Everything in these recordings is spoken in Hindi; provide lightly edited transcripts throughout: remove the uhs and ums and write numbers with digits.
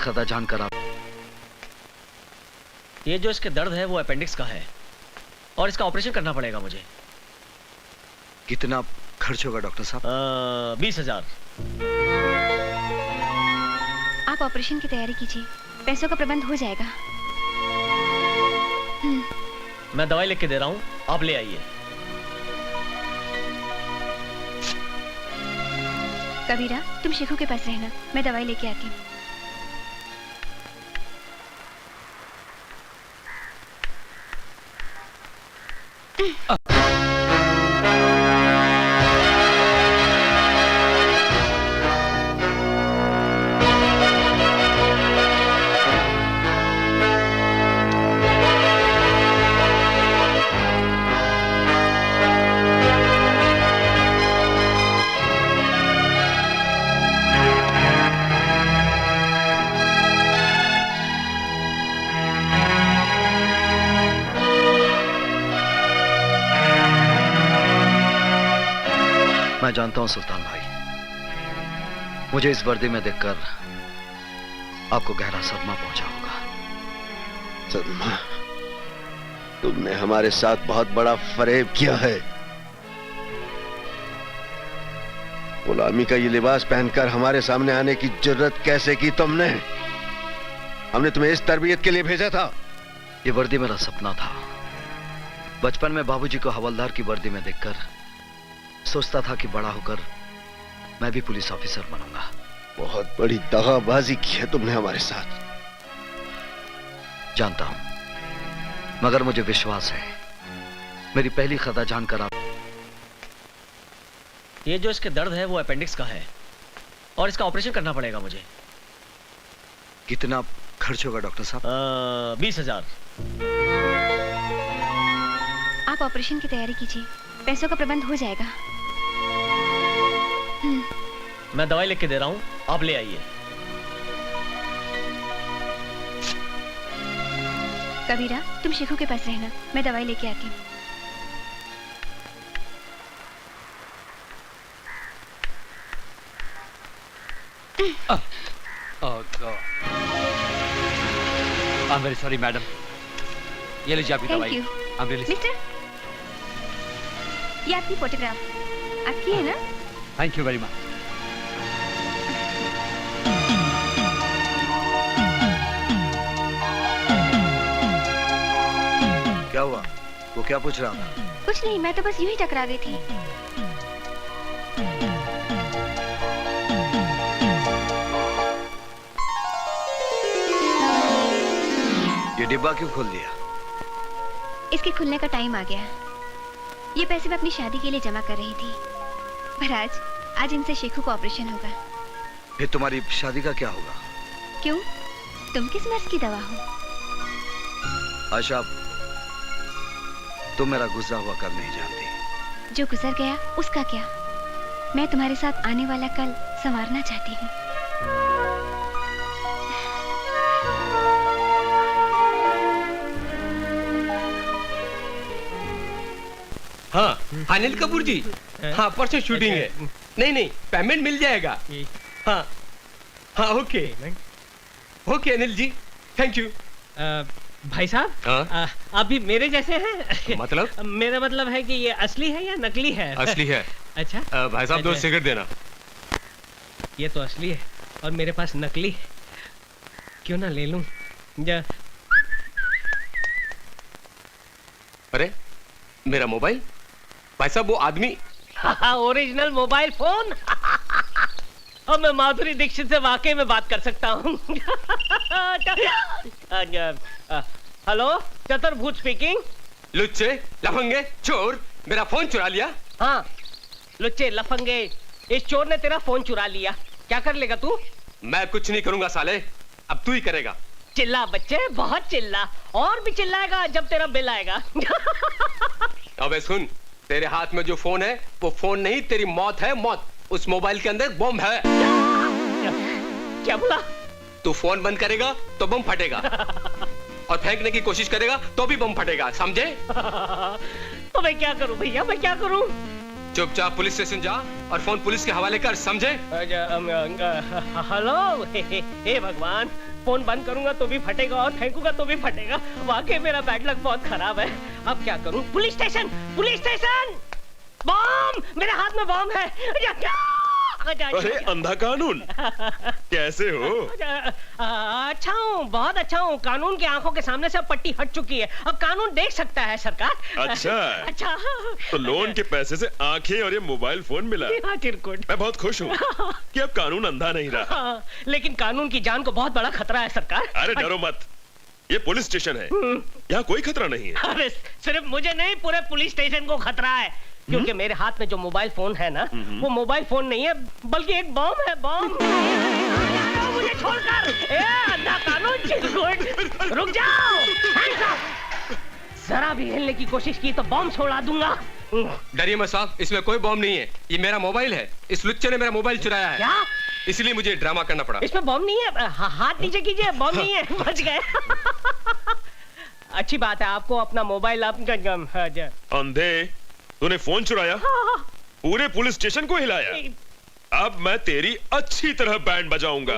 खता जानकर आप। ये जो इसके दर्द है वो अपेंडिक्स का है और इसका ऑपरेशन करना पड़ेगा मुझे। कितना खर्च होगा डॉक्टर साहब? 20,000। आप ऑपरेशन की तैयारी कीजिए, पैसों का प्रबंध हो जाएगा। मैं दवाई लिख के दे रहा हूँ, आप ले आइए। कबीरा, तुम शेखू के पास रहना, मैं दवाई लेके आती हूँ। मैं जानता हूं सुल्तान भाई, मुझे इस वर्दी में देखकर आपको गहरा सदमा पहुंचा होगा। सदमा? तुमने हमारे साथ बहुत बड़ा फरेब किया है। गुलामी का ये लिबास पहनकर हमारे सामने आने की जुर्रत कैसे की तुमने? हमने तुम्हें इस तरबियत के लिए भेजा था। ये वर्दी मेरा सपना था। बचपन में बाबूजी को हवलदार की वर्दी में देखकर सोचता था कि बड़ा होकर मैं भी पुलिस ऑफिसर बनूंगा। बहुत बड़ी दगाबाजी की है तुमने हमारे साथ। जानता हूं, मगर मुझे विश्वास है मेरी पहली खता जानकर आप। ये जो इसके दर्द है वो अपेंडिक्स का है और इसका ऑपरेशन करना पड़ेगा मुझे। कितना खर्च होगा डॉक्टर साहब? 20,000। आप ऑपरेशन की तैयारी कीजिए, पैसों का प्रबंध हो जाएगा। मैं दवाई लिख के दे रहा हूँ, आप ले आइए। कबीरा, तुम शेखू के पास रहना, मैं दवाई लेके आती हूँ। Oh God. I'm very sorry, madam. ये लीजिए आपकी दवाई। Thank you. I'm really sorry. Mister, ये आपकी फोटोग्राफ आपकी है ना? Thank you very much. क्या हुआ? वो क्या पूछ रहा था? कुछ नहीं, मैं तो बस यूं ही टकरा गई थी। ये डिब्बा क्यों खोल दिया? इसके खुलने का टाइम आ गया। ये पैसे मैं अपनी शादी के लिए जमा कर रही थी, पर आज इनसे शेखू को ऑपरेशन होगा। फिर तुम्हारी शादी का क्या होगा? क्यों? तुम किस मर्ज की दवा हो? आशा, तुम मेरा गुजरा हुआ कल नहीं जानती। जो गुजर गया उसका क्या? मैं तुम्हारे साथ आने वाला कल संवारना चाहती हूँ। हाँ अनिल कपूर जी, हाँ परसों शूटिंग है। नहीं पेमेंट मिल जाएगा। हाँ हाँ okay okay Anil ji, thank you. भाई साहब, आप भी मेरे जैसे हैं? मतलब? मेरा मतलब है कि ये असली है या नकली है? असली है। अच्छा भाई साहब, 2 सिगरेट देना। ये तो असली है और मेरे पास नकली है, क्यों ना ले लूं? अरे मेरा मोबाइल? भाई साहब वो आदमी ओरिजिनल मोबाइल फोन। अब मैं माधुरी दीक्षित से वाकई में बात कर सकता हूँ। हेलो, चतुर्भुज स्पीकिंग। लुच्चे लफंगे चोर, मेरा फोन चुरा लिया। हाँ लुच्चे लफंगे, इस चोर ने तेरा फोन चुरा लिया, क्या कर लेगा तू? मैं कुछ नहीं करूंगा साले, अब तू ही करेगा। चिल्ला बच्चे, बहुत चिल्ला, और भी चिल्लाएगा जब तेरा बिल आएगा। अबे सुन, तेरे हाथ में जो फोन है वो फोन नहीं, तेरी मौत है मौत। उस मोबाइल के अंदर बम है। क्या बोला? तू फोन बंद करेगा तो बम फटेगा, और फेंकने की कोशिश करेगा तो भी बम फटेगा, समझे? तो मैं क्या करूं भैया, मैं क्या करूं? चुपचाप पुलिस स्टेशन जा और फोन पुलिस के हवाले कर, समझे? हेलो, हे भगवान, फोन बंद करूंगा तो भी फटेगा और फेंकूंगा तो भी फटेगा। वाकई मेरा बैड लक बहुत खराब है। अब क्या करूं? Police station, police station! Bomb! मेरे हाथ में बॉम्ब है। अरे अंधा कानून, कैसे हो? अच्छा हूँ, बहुत अच्छा हूँ। कानून की आंखों के सामने से अब पट्टी हट चुकी है। अब कानून देख सकता है सरकार। अच्छा अच्छा। तो लोन के पैसे से आंखें और ये मोबाइल फोन मिला। हाँ चिरकुट। मैं बहुत खुश हूँ कि अब कानून अंधा नहीं रहा। हाँ, लेकिन कानून की जान को बहुत बड़ा खतरा है सरकार। अरे डरो मत, ये पुलिस स्टेशन है, यहाँ कोई खतरा नहीं है। अरे सिर्फ मुझे नहीं, पूरे पुलिस स्टेशन को खतरा है। क्योंकि मेरे हाथ में जो मोबाइल फोन है ना, वो मोबाइल फोन नहीं है बल्कि एक बॉम्ब है। बॉम्ब! मुझे छोड़कर! ए अंधा कानून चिरकुट! रुक जाओ! Hands up! जरा भी हिलने की कोशिश की तो बॉम्ब छोड़ा दूंगा। डरिए मत साहब, इसमें कोई बॉम्ब नहीं है। ये मेरा मोबाइल है। इस लुच्चे ने मेरा मोबाइल चुराया है। क्या? इसलिए मुझे ड्रामा करना पड़ा। इसमें बॉम्ब नहीं है। हाथ नीचे कीजिए, बॉम्ब नहीं है। बच गए। अच्छी बात है, आपको अपना मोबाइल अंधे, तूने फोन चुराया, पूरे पुलिस स्टेशन को हिलाया। अब मैं तेरी अच्छी तरह बैंड बजाऊंगा।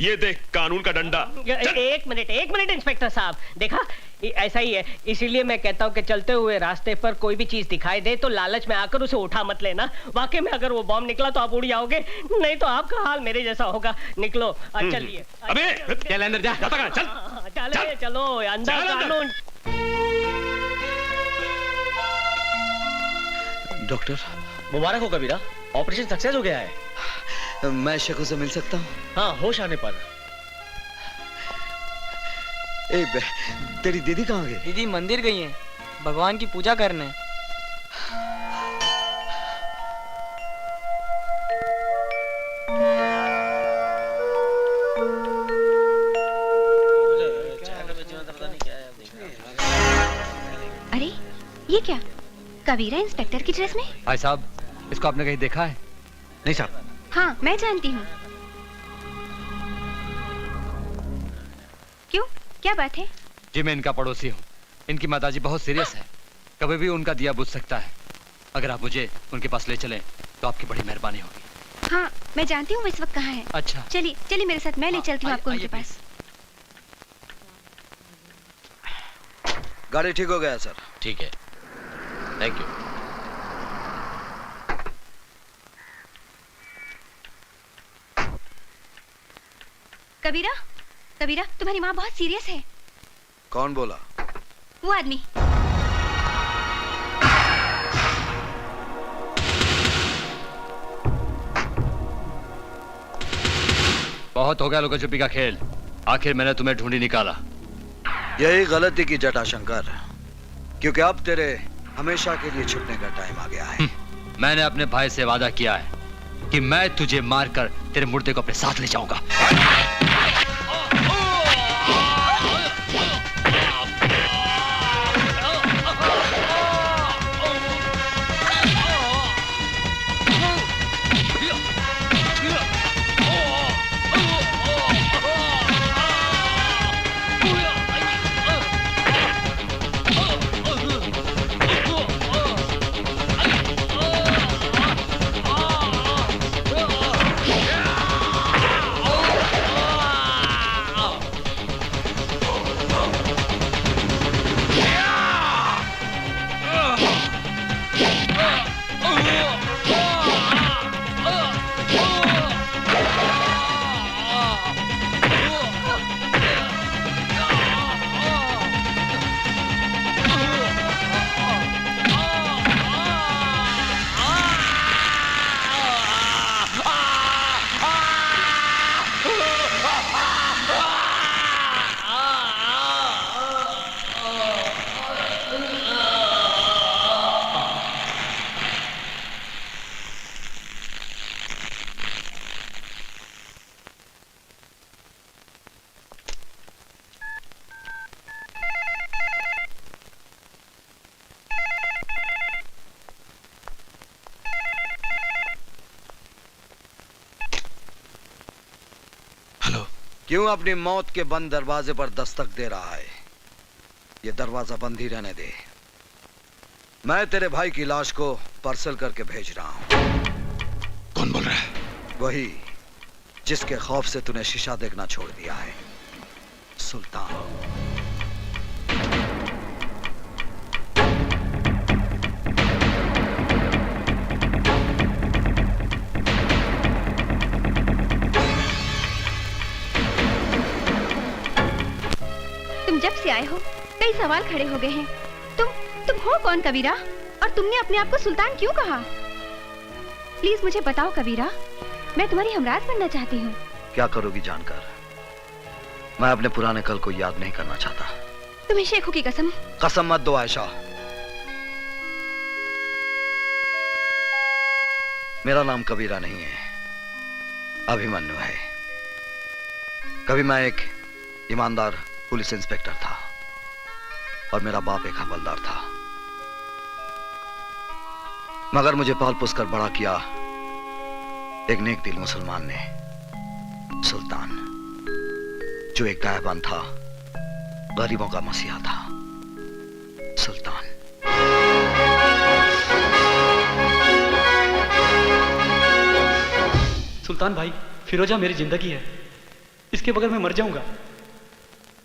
ये देख कानून का डंडा। एक मिनट इंस्पेक्टर साहब, देखा ऐसा ही है। इसीलिए मैं कहता हूँ कि चलते हुए रास्ते पर कोई भी चीज दिखाई दे तो लालच में आकर उसे उठा मत लेना। वाकई में अगर वो बॉम्ब निकला तो आप उड़ जाओगे, नहीं तो आपका हाल मेरे जैसा होगा। निकलो, चलिए। अबे चल अंदर जा, चल। चलो अंदर कानून। डॉक्टर मुबारक हो कबीरा, ऑपरेशन सक्सेस हो गया है। मैं शेखू से मिल सकता हूँ? हाँ, होश आने पर। तेरी दीदी कहाँ गई? दीदी मंदिर गई हैं, भगवान की पूजा करने। अरे ये क्या? कबीरा इंस्पेक्टर की ड्रेस में? भाई साहब, इसको आपने कहीं देखा है? नहीं साहब। हाँ, मैं जानती हूँ। क्यों, क्या बात है? जी मैं इनका पड़ोसी हूँ। इनकी माताजी बहुत सीरियस है, कभी भी उनका दिया बुझ सकता है। अगर आप मुझे उनके पास ले चलें तो आपकी बड़ी मेहरबानी होगी। हाँ, मैं जानती हूँ वो इस वक्त कहाँ है। अच्छा चलिए चलिए मेरे साथ, मैं ले चलती हूँ आपको उनके पास। गाड़ी ठीक हो गया सर। ठीक है, थैंक यू। कबीरा, कबीरा, तुम्हारी माँ बहुत सीरियस है। कौन बोला? वो आदमी। बहुत हो गया लुका छुपी का खेल। आखिर मैंने तुम्हें ढूंढी निकाला। यही गलती की जटा शंकर, क्योंकि अब तेरे हमेशा के लिए छुटने का टाइम आ गया है। मैंने अपने भाई से वादा किया है कि मैं तुझे मारकर तेरे मुर्दे को अपने साथ ले जाऊंगा। क्यों अपनी मौत के बंद दरवाजे पर दस्तक दे रहा है? ये दरवाजा बंद ही रहने दे। मैं तेरे भाई की लाश को पार्सल करके भेज रहा हूं। कौन बोल रहा है? वही जिसके खौफ से तूने शीशा देखना छोड़ दिया है। सुल्तान। तुम जब से आए हो कई सवाल खड़े हो गए हैं। तुम हो कौन कबीरा, और तुमने अपने आप को सुल्तान क्यों कहा? प्लीज मुझे बताओ कबीरा, मैं तुम्हारी हमराज बनना चाहती हूँ। क्या करोगी जानकर? मैं अपने पुराने कल को याद नहीं करना चाहता। तुम्हें शेखू की कसम। कसम मत दो आयशा। मेरा नाम कबीरा नहीं है, अभिमन्यु है। कभी मैं एक ईमानदार पुलिस इंस्पेक्टर था और मेरा बाप एक हवलदार था, मगर मुझे पाल पोस कर बड़ा किया एक नेक दिल मुसलमान ने, सुल्तान, जो एक दयावान था, गरीबों का मसीहा था। सुल्तान। सुल्तान भाई, फिरोजा मेरी जिंदगी है, इसके बगैर मैं मर जाऊंगा।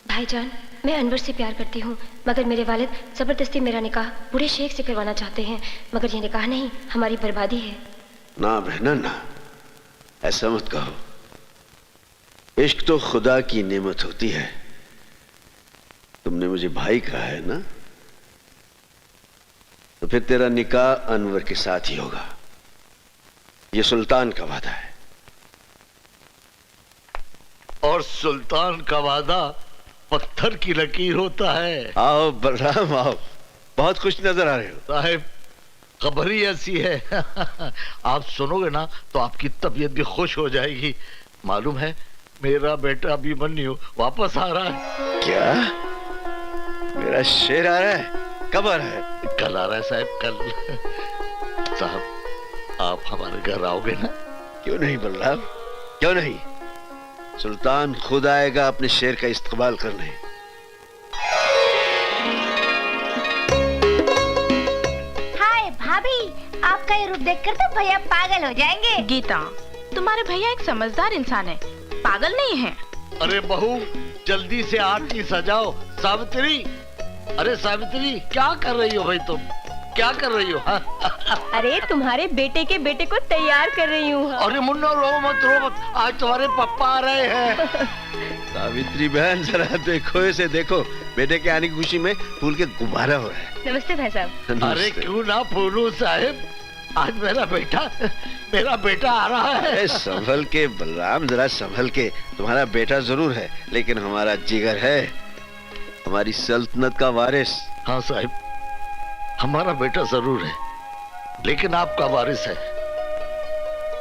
भाईजान, मैं अनवर से प्यार करती हूँ, मगर मेरे वालिद जबरदस्ती मेरा निकाह बूढ़े शेख से करवाना चाहते हैं, मगर ये निकाह नहीं, हमारी बर्बादी है। ना बहना ना, ऐसा मत कहो। इश्क तो खुदा की नेमत होती है। तुमने मुझे भाई कहा है ना, तो फिर तेरा निकाह अनवर के साथ ही होगा। ये सुल्तान का वादा है। और सुल्तान का वादा पत्थर की लकीर होता है। आओ बलराम आओ, बहुत खुश नजर आ रहे हो। साहिब, खबर ही ऐसी है आप सुनोगे ना तो आपकी तबीयत भी खुश हो जाएगी। मालूम है, मेरा बेटा अभिमन्यु वापस आ रहा है। क्या? मेरा शेर आ रहा है? कब आ रहा है? कल आ रहा है साहब, कल। साहब, आप हमारे घर आओगे ना? क्यों नहीं बलराम, क्यों नहीं। सुल्तान खुद आएगा अपने शेर का इस्तेमाल करने। हाय भाभी, आपका ये रूप देखकर तो भैया पागल हो जाएंगे। गीता, तुम्हारे भैया एक समझदार इंसान है, पागल नहीं है। अरे बहू, जल्दी से आरती सजाओ। सावित्री, अरे सावित्री, क्या कर रही हो भाई तुम? क्या कर रही हो? अरे तुम्हारे बेटे के बेटे को तैयार कर रही हूँ। अरे मुन्ना, रो मत रो मत, आज तुम्हारे पापा आ रहे हैं। सावित्री बहन, जरा देखो इसे, देखो, बेटे के आने की खुशी में फूल के गुब्बारा हो रहा है। नमस्ते भाई साहब। अरे क्यों ना फूलू साहिब, आज मेरा बेटा आ रहा है। संभल के बलराम, जरा संभल के। तुम्हारा बेटा जरूर है, लेकिन हमारा जिगर है, हमारी सल्तनत का वारिस। हाँ साहिब, हमारा बेटा जरूर है, लेकिन आपका वारिस है।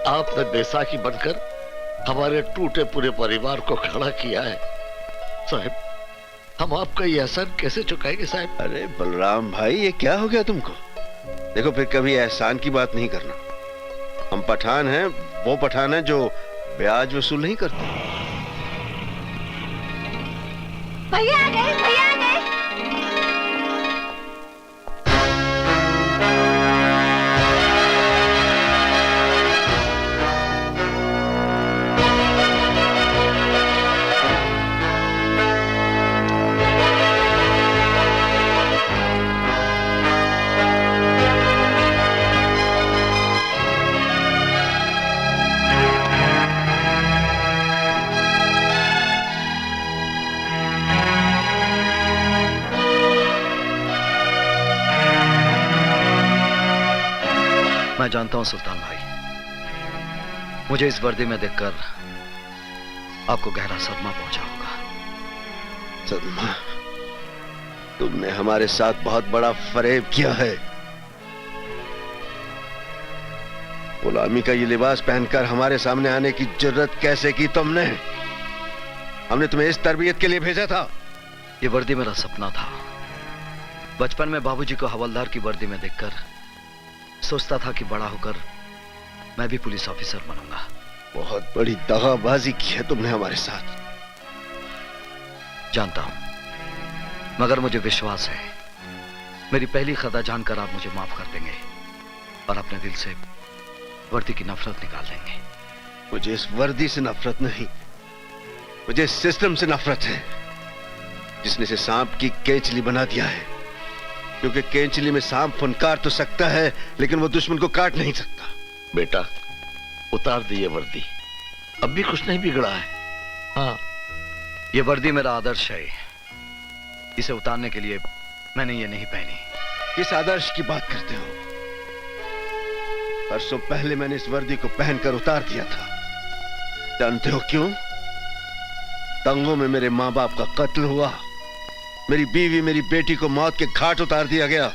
आपने बैसाखी बनकर हमारे टूटे पूरे परिवार को खड़ा किया है। साहिब, हम आपका ये एहसान कैसे चुकाएंगे साहिब? अरे बलराम भाई, ये क्या हो गया तुमको? देखो, फिर कभी एहसान की बात नहीं करना। हम पठान हैं, वो पठान है जो ब्याज वसूल नहीं करते। भैया आ गए, भैया आ गए। मैं जानता हूं सुल्तान भाई, मुझे इस वर्दी में देखकर आपको गहरा सदमा पहुंचा होगा। सदमा? तुमने हमारे साथ बहुत बड़ा फरेब किया है। गुलामी का ये लिबास पहनकर हमारे सामने आने की जुर्रत कैसे की तुमने? हमने तुम्हें इस तरबियत के लिए भेजा था। ये वर्दी मेरा सपना था। बचपन में बाबूजी को हवलदार की वर्दी में देखकर सोचता था कि बड़ा होकर मैं भी पुलिस ऑफिसर बनूंगा। बहुत बड़ी दगाबाजी की है तुमने हमारे साथ। जानता हूं, मगर मुझे विश्वास है मेरी पहली खता जानकर आप मुझे माफ कर देंगे और अपने दिल से वर्दी की नफरत निकाल देंगे। मुझे इस वर्दी से नफरत नहीं, मुझे इस सिस्टम से नफरत है। जिसने इसे सांप की केंचली बना दिया है, क्योंकि केंचली में सांप फनकार तो सकता है लेकिन वो दुश्मन को काट नहीं सकता। बेटा उतार दी ये वर्दी, अब भी कुछ नहीं बिगड़ा है। हाँ, ये वर्दी मेरा आदर्श है, इसे उतारने के लिए मैंने ये नहीं पहनी। किस आदर्श की बात करते हो? परसों पहले मैंने इस वर्दी को पहनकर उतार दिया था। जानते हो क्यों? दंगों में मेरे माँ बाप का कत्ल हुआ, मेरी बीवी मेरी बेटी को मौत के घाट उतार दिया गया।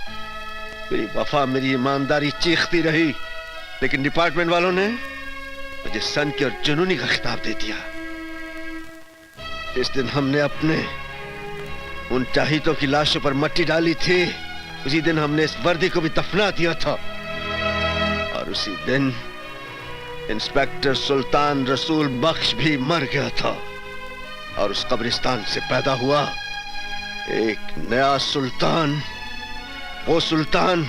मेरी वफा मेरी ईमानदारी चीखती रही, लेकिन डिपार्टमेंट वालों ने मुझे सन की और जुनूनी का खिताब दे दिया। जिस दिन हमने अपने उन चाहितों की लाशों पर मट्टी डाली थी, उसी दिन हमने इस वर्दी को भी दफना दिया था। और उसी दिन इंस्पेक्टर सुल्तान रसूल बख्श भी मर गया था, और उस कब्रिस्तान से पैदा हुआ एक नया सुल्तान, वो सुल्तान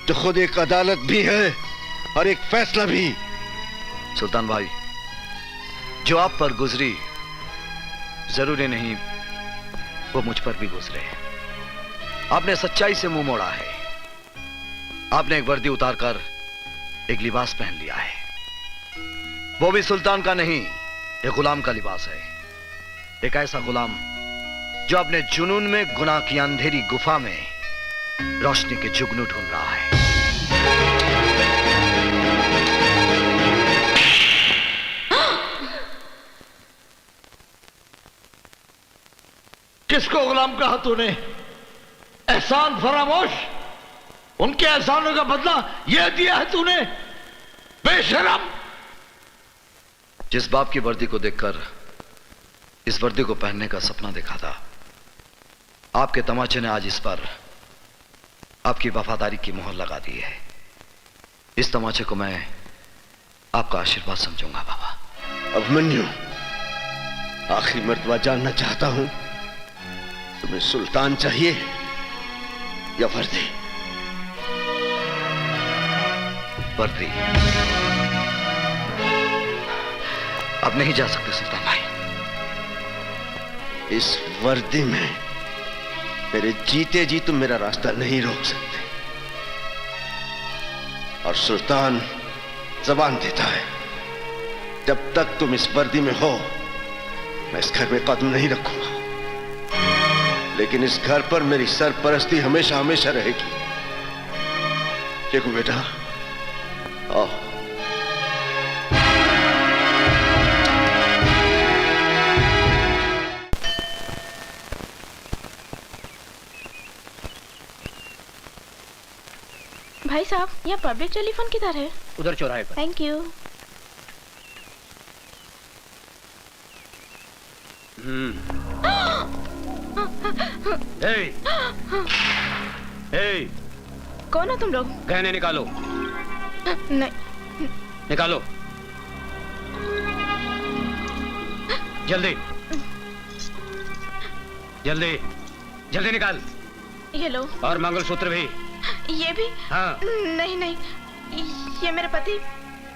जो खुद एक अदालत भी है और एक फैसला भी। सुल्तान भाई, जो आप पर गुजरी जरूरी नहीं वो मुझ पर भी गुजरे। आपने सच्चाई से मुंह मोड़ा है। आपने एक वर्दी उतारकर एक लिबास पहन लिया है, वो भी सुल्तान का नहीं, एक गुलाम का लिबास है। एक ऐसा गुलाम जो अपने जुनून में गुनाह की अंधेरी गुफा में रोशनी के जुगनू ढूंढ रहा है। किसको गुलाम कहा तूने? एहसान फरामोश, उनके एहसानों का बदला यह दिया है तूने, बेशरम। जिस बाप की वर्दी को देखकर इस वर्दी को पहनने का सपना देखा था, आपके तमाचे ने आज इस पर आपकी वफादारी की मोहर लगा दी है। इस तमाचे को मैं आपका आशीर्वाद समझूंगा बाबा। अभिमन्यु, आखिरी मर्तबा जानना चाहता हूं, तुम्हें सुल्तान चाहिए या वर्दी? वर्दी। अब नहीं जा सकते सुल्तान भाई। इस वर्दी में मेरे जीते जी तुम मेरा रास्ता नहीं रोक सकते। और सुल्तान जबान देता है, जब तक तुम इस वर्दी में हो मैं इस घर में कदम नहीं रखूंगा, लेकिन इस घर पर मेरी सरपरस्ती हमेशा हमेशा रहेगी। देखो बेटा, आओ। भाई साहब, यहाँ पब्लिक टेलीफोन किधर है? उधर चौराहे पर। Thank you. कौन हो तुम लोग? गहने निकालो। नहीं। निकालो जल्दी जल्दी जल्दी निकाल। ये लो। और मंगलसूत्र भी। ये भी? हाँ। नहीं नहीं, ये मेरे पति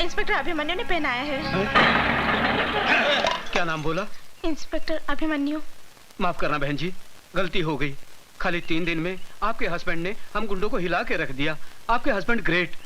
इंस्पेक्टर अभिमन्यु ने पहनाया है। क्या नाम बोला? इंस्पेक्टर अभिमन्यु। माफ करना बहन जी, गलती हो गई। खाली 3 दिन में आपके हस्बैंड ने हम गुंडों को हिला के रख दिया। आपके हस्बैंड ग्रेट,